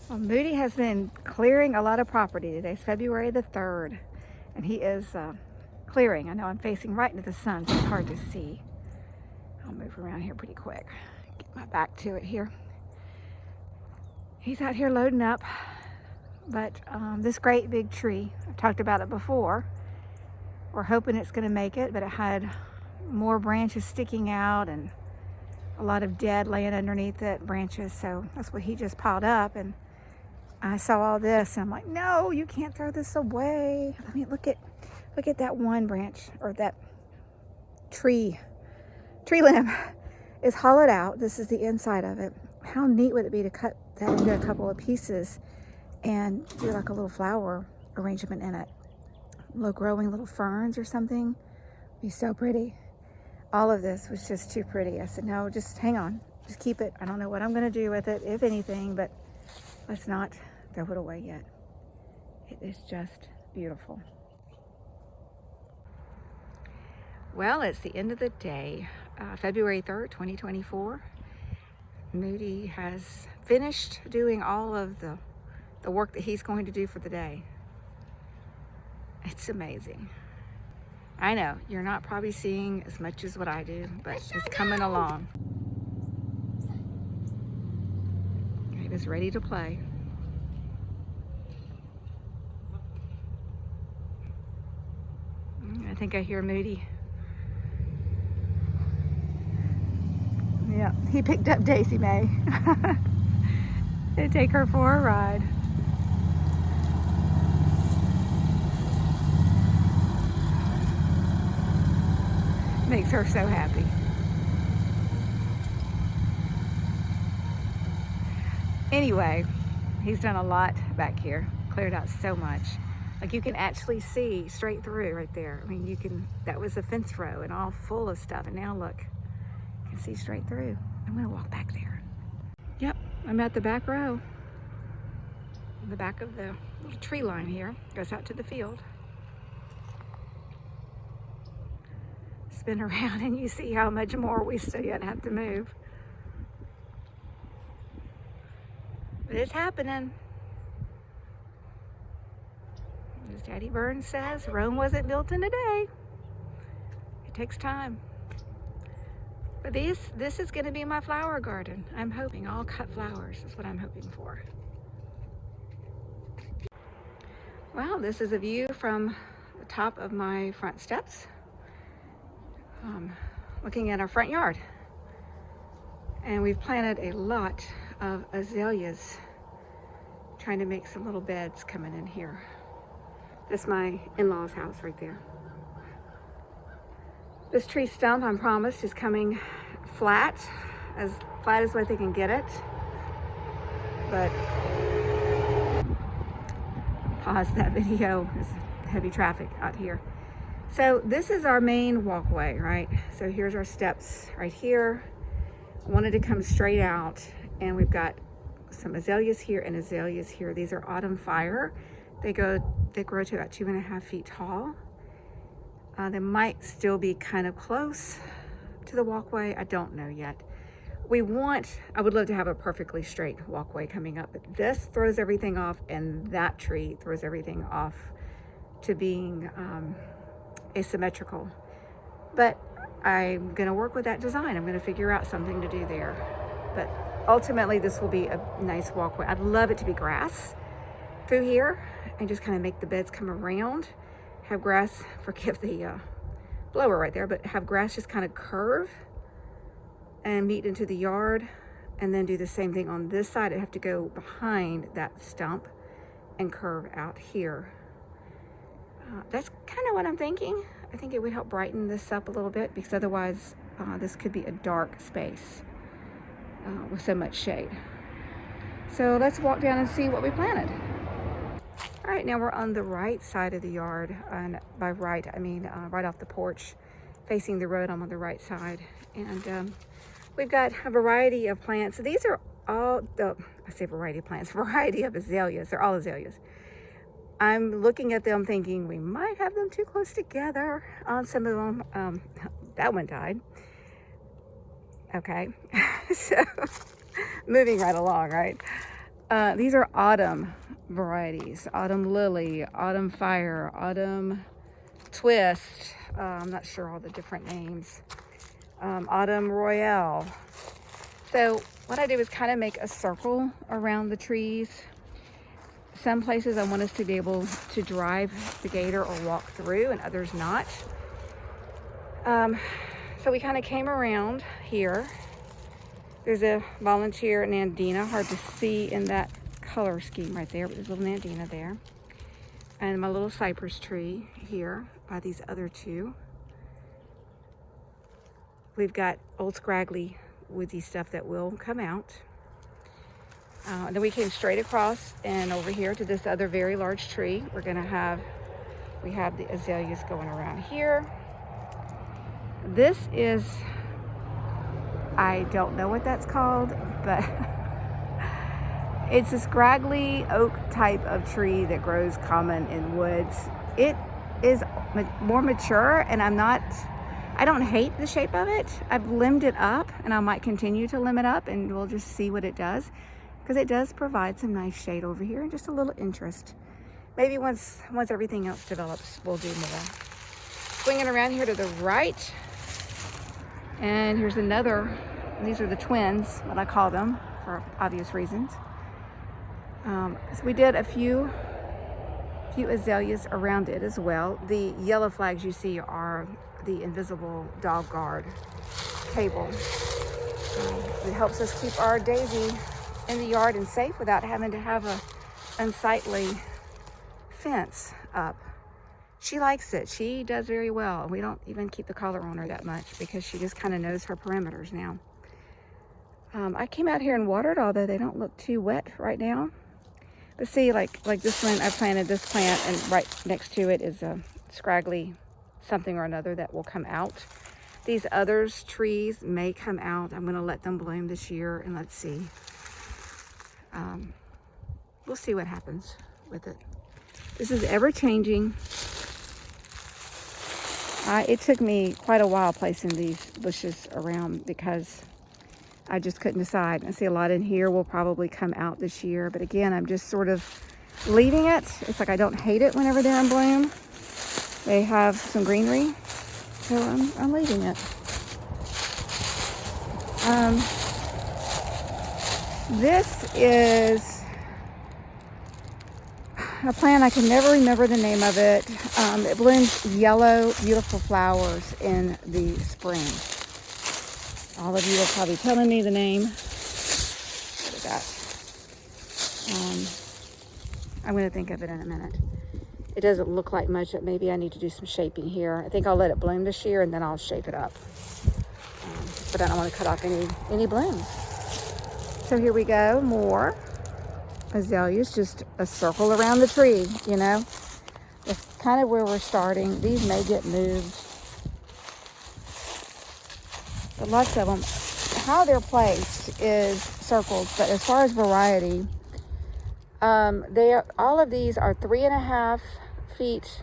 Well, Moody has been clearing a lot of property. Today's February the 3rd, and he is clearing. I know I'm facing right into the sun, so it's hard to see. I'll move around here pretty quick. Get my back to it here. He's out here loading up, but this great big tree, I've talked about it before. We're hoping it's going to make it, but it had more branches sticking out and a lot of dead laying underneath it, branches, so that's what he just piled up. And I saw all this and I'm like, no, you can't throw this away. I mean, look at that one branch, or that tree limb is hollowed out. This is the inside of it. How neat would it be to cut that into a couple of pieces and do like a little flower arrangement in it? Low growing little ferns or something. Be so pretty. All of this was just too pretty. I said, no, just hang on, just keep it. I don't know what I'm going to do with it, if anything, but let's not throw it away yet. It is just beautiful. Well, it's the end of the day, February 3rd, 2024. Moody has finished doing all of the work that he's going to do for the day. It's amazing. I know, you're not probably seeing as much as what I do, but it's coming along. He was ready to play. I think I hear Moody. Yeah, he picked up Daisy May. They take her for a ride. Makes her so happy. Anyway, he's done a lot back here, cleared out so much. Like, you can actually see straight through right there. I mean, you can, that was a fence row and all full of stuff. And now look, you can see straight through. I'm gonna walk back there. Yep, I'm at the back row. The back of the little tree line here goes out to the field. Spin around and you see how much more we still yet have to move. But it's happening. As Daddy Burns says, Rome wasn't built in a day. It takes time. But this is going to be my flower garden. I'm hoping all cut flowers is what I'm hoping for. Well, this is a view from the top of my front steps. Looking at our front yard. And we've planted a lot of azaleas, trying to make some little beds coming in here. This is my in-laws' house right there. This tree stump, I'm promised, is coming flat as what they can get it. But pause that video. There's heavy traffic out here. So this is our main walkway, right? So here's our steps right here. I wanted to come straight out, and we've got some azaleas here and azaleas here. These are autumn fire. They grow to about 2.5 feet tall. They might still be kind of close to the walkway. I don't know yet. I would love to have a perfectly straight walkway coming up, but this throws everything off, and that tree throws everything off to being asymmetrical. But I'm gonna work with that design. I'm gonna figure out something to do there. But ultimately, this will be a nice walkway. I'd love it to be grass through here and just kind of make the beds come around. Have grass, forgive the blower right there, but have grass just kind of curve and meet into the yard, and then do the same thing on this side. It'd have to go behind that stump and curve out here. That's kind of what I'm thinking. I think it would help brighten this up a little bit, because otherwise this could be a dark space with so much shade. So let's walk down and see what we planted. All right, now we're on the right side of the yard, and by right I mean right off the porch, facing the road. I'm on the right side, and we've got a variety of plants. So these are all I say variety of plants, variety of azaleas. They're all azaleas. I'm looking at them thinking we might have them too close together on some of them. That one died. Okay, so moving right along, right? These are autumn varieties. Autumn lily, autumn fire, autumn twist. I'm not sure all the different names. Autumn royale. So what I do is kind of make a circle around the trees. Some places I want us to be able to drive the gator or walk through, and others not. So we kind of came around here. There's a volunteer Nandina, hard to see in that color scheme right there, but there's a little Nandina there. And my little cypress tree here by these other two. We've got old scraggly woodsy stuff that will come out. Then we came straight across and over here to this other very large tree. We have the azaleas going around here. This is, I don't know what that's called, but it's a scraggly oak type of tree that grows common in woods. It is more mature, and I don't hate the shape of it. I've limbed it up, and I might continue to limb it up, and we'll just see what it does, because it does provide some nice shade over here and just a little interest. Maybe once everything else develops, we'll do more. Swinging around here to the right, and here's another. These are the twins, what I call them for obvious reasons. So we did a few azaleas around it as well. The yellow flags you see are the invisible dog guard cable. It helps us keep our daisy in the yard and safe without having to have a unsightly fence up. She likes it. She does very well. We don't even keep the collar on her that much because she just kind of knows her perimeters now. I came out here and watered, although they don't look too wet right now. But see, like this one, I planted this plant, and right next to it is a scraggly something or another that will come out. These others trees may come out. I'm going to let them bloom this year, and let's see. We'll see what happens with it. This is ever changing. It took me quite a while placing these bushes around because I just couldn't decide. I see a lot in here will probably come out this year, but again, I'm just sort of leaving it. It's like I don't hate it whenever they're in bloom. They have some greenery, so I'm leaving it. This is a plant, I can never remember the name of it. It blooms yellow, beautiful flowers in the spring. All of you are probably telling me the name. What is that? I'm going to think of it in a minute. It doesn't look like much, but maybe I need to do some shaping here. I think I'll let it bloom this year, and then I'll shape it up. But I don't want to cut off any blooms. So here we go, more azaleas, just a circle around the tree, you know. That's kind of where we're starting. These may get moved. But lots of them. How they're placed is circles, but as far as variety, all of these are 3.5 feet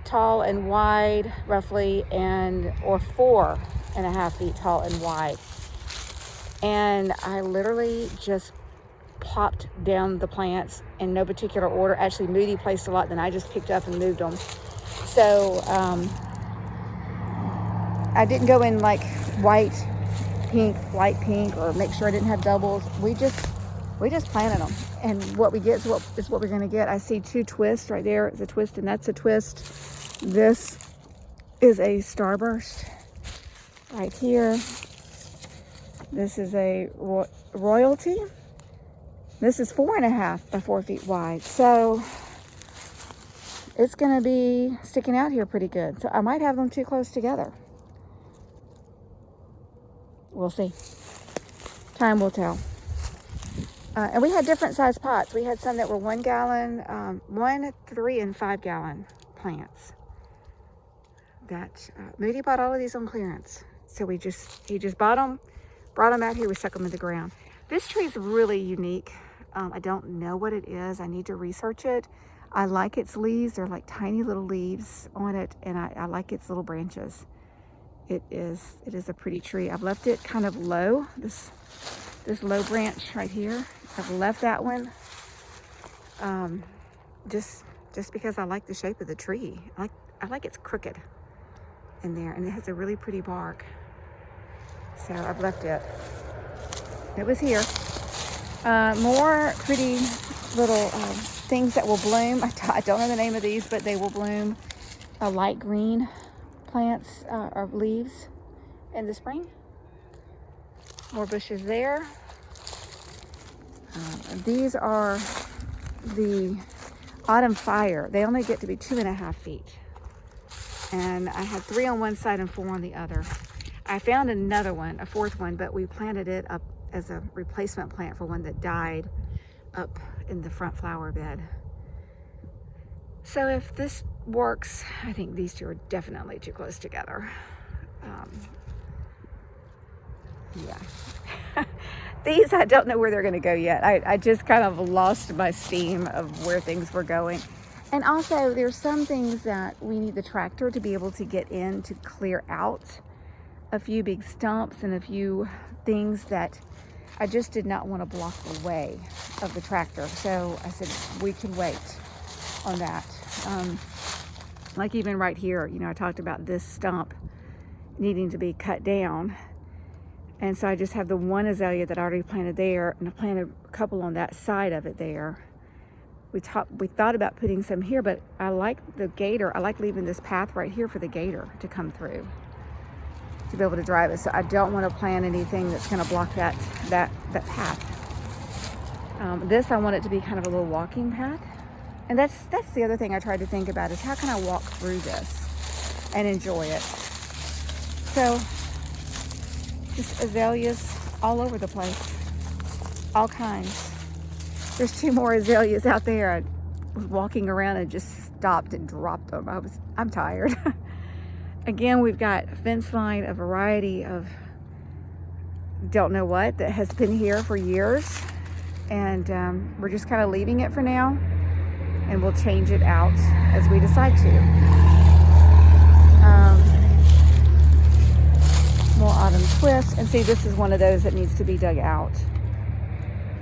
tall and wide, roughly, or 4.5 feet tall and wide. And I literally just plopped down the plants in no particular order. Actually, Moody placed a lot, then I just picked up and moved them. So I didn't go in like white, pink, light pink, or make sure I didn't have doubles. We just planted them, and what we get is what we're going to get. I see 2 twists right there. It's a twist, and that's a twist. This is a starburst right here. This is a royalty. This is 4.5 by 4 feet wide. So it's going to be sticking out here pretty good. So I might have them too close together. We'll see. Time will tell. And we had different size pots. We had some that were 1 gallon, 1, 3, and 5 gallon plants. That Moody bought all of these on clearance. So he just bought them, brought them out here, we stuck them in the ground. This tree is really unique. I don't know what it is. I need to research it. I like its leaves. They're like tiny little leaves on it, and I like its little branches. It is a pretty tree. I've left it kind of low. This this low branch right here. I've left that one just because I like the shape of the tree. I like it's crooked in there, and it has a really pretty bark. So I've left it. It was here. More pretty little things that will bloom. I don't know the name of these, but they will bloom light green plants or leaves in the spring. More bushes there. These are the autumn fire. They only get to be 2.5 feet. And I had 3 on one side and 4 on the other. I found another one, a 4th one, but we planted it up as a replacement plant for one that died up in the front flower bed. So if this works, I think these two are definitely too close together. Yeah. These, I don't know where they're going to go yet. I just kind of lost my steam of where things were going. And also, there's some things that we need the tractor to be able to get in to clear out a few big stumps and a few things that I just did not want to block the way of the tractor. So I said, we can wait on that. Like even right here, you know, I talked about this stump needing to be cut down. And so I just have the one azalea that I already planted there, and I planted a couple on that side of it there. We thought about putting some here, but I like the gator. I like leaving this path right here for the gator to come through, to be able to drive it. So I don't want to plant anything that's going to block that path. This, I want it to be kind of a little walking path. And that's the other thing I tried to think about, is how can I walk through this and enjoy it? So just azaleas all over the place, all kinds. There's 2 more azaleas out there. I was walking around and just stopped and dropped them. I'm tired. Again, we've got fence line, a variety of don't know what that has been here for years, and we're just kind of leaving it for now, and we'll change it out as we decide to. More autumn twist, and see, this is one of those that needs to be dug out.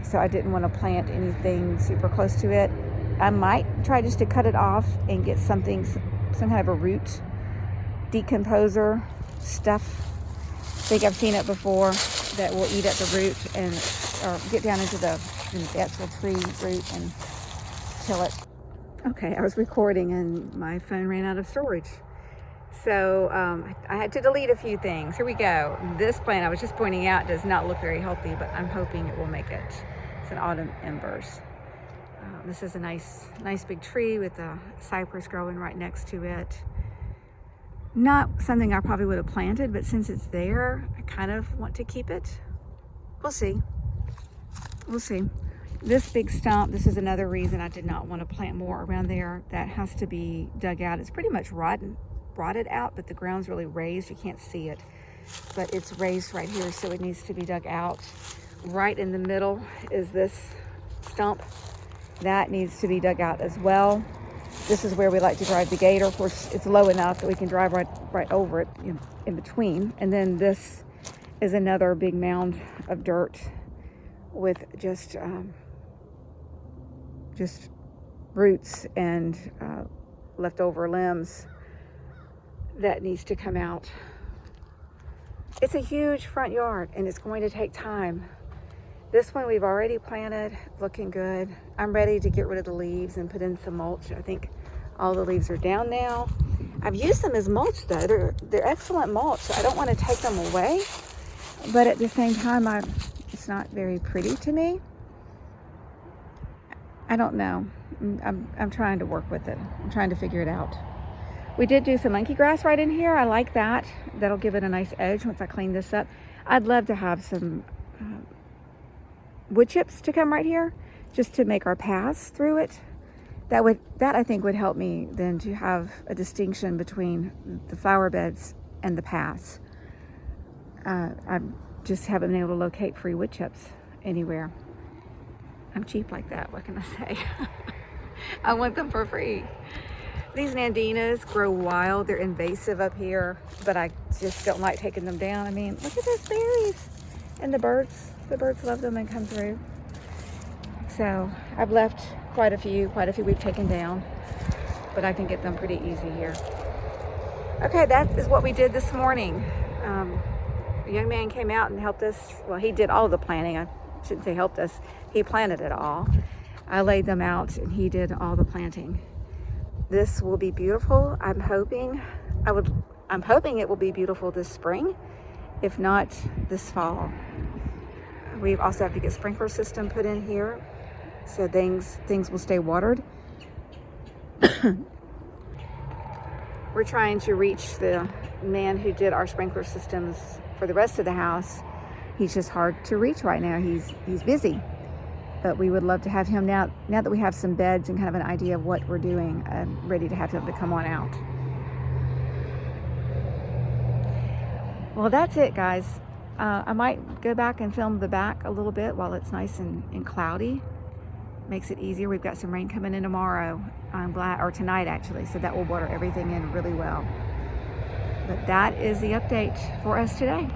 So I didn't want to plant anything super close to it. I might try just to cut it off and get some kind of a root decomposer stuff. I think I've seen it before, that will eat at the root or get down into the actual tree root and kill it. Okay, I was recording and my phone ran out of storage. So I had to delete a few things. Here we go. This plant I was just pointing out does not look very healthy, but I'm hoping it will make it. It's an autumn embers. This is a nice big tree with a cypress growing right next to it. Not something I probably would have planted, but since it's there, I kind of want to keep it. We'll see. We'll see. This big stump, this is another reason I did not want to plant more around there. That has to be dug out. It's pretty much rotted out, but the ground's really raised. You can't see it, but it's raised right here, so it needs to be dug out. Right in the middle is this stump. That needs to be dug out as well. This is where we like to drive the gator. Of course, it's low enough that we can drive right over it in between. And then this is another big mound of dirt with just roots and leftover limbs that needs to come out. It's a huge front yard, and it's going to take time. This one we've already planted, looking good. I'm ready to get rid of the leaves and put in some mulch. I think all the leaves are down now. I've used them as mulch though. They're excellent mulch, so I don't want to take them away. But at the same time, it's not very pretty to me. I don't know. I'm trying to work with it. I'm trying to figure it out. We did do some monkey grass right in here. I like that. That'll give it a nice edge once I clean this up. I'd love to have some wood chips to come right here, just to make our paths through it. That I think would help me then to have a distinction between the flower beds and the paths. I just haven't been able to locate free wood chips anywhere. I'm cheap like that, what can I say? I want them for free. These nandinas grow wild. They're invasive up here, but I just don't like taking them down. I mean, look at those berries and the birds The birds love them and come through. So I've left quite a few we've taken down, but I can get them pretty easy here. Okay, that is what we did this morning. A young man came out and helped us. Well, he did all of the planting. I shouldn't say helped us. He planted it all. I laid them out and he did all the planting. This will be beautiful. I'm hoping it will be beautiful this spring, if not this fall. We also have to get sprinkler system put in here so things will stay watered. We're trying to reach the man who did our sprinkler systems for the rest of the house. He's just hard to reach right now. He's busy, but we would love to have him now that we have some beds and kind of an idea of what we're doing. I'm ready to have him to come on out. Well, that's it, guys. I might go back and film the back a little bit while it's nice and cloudy. Makes it easier. We've got some rain coming in tomorrow, or tonight actually, so that will water everything in really well. But that is the update for us today.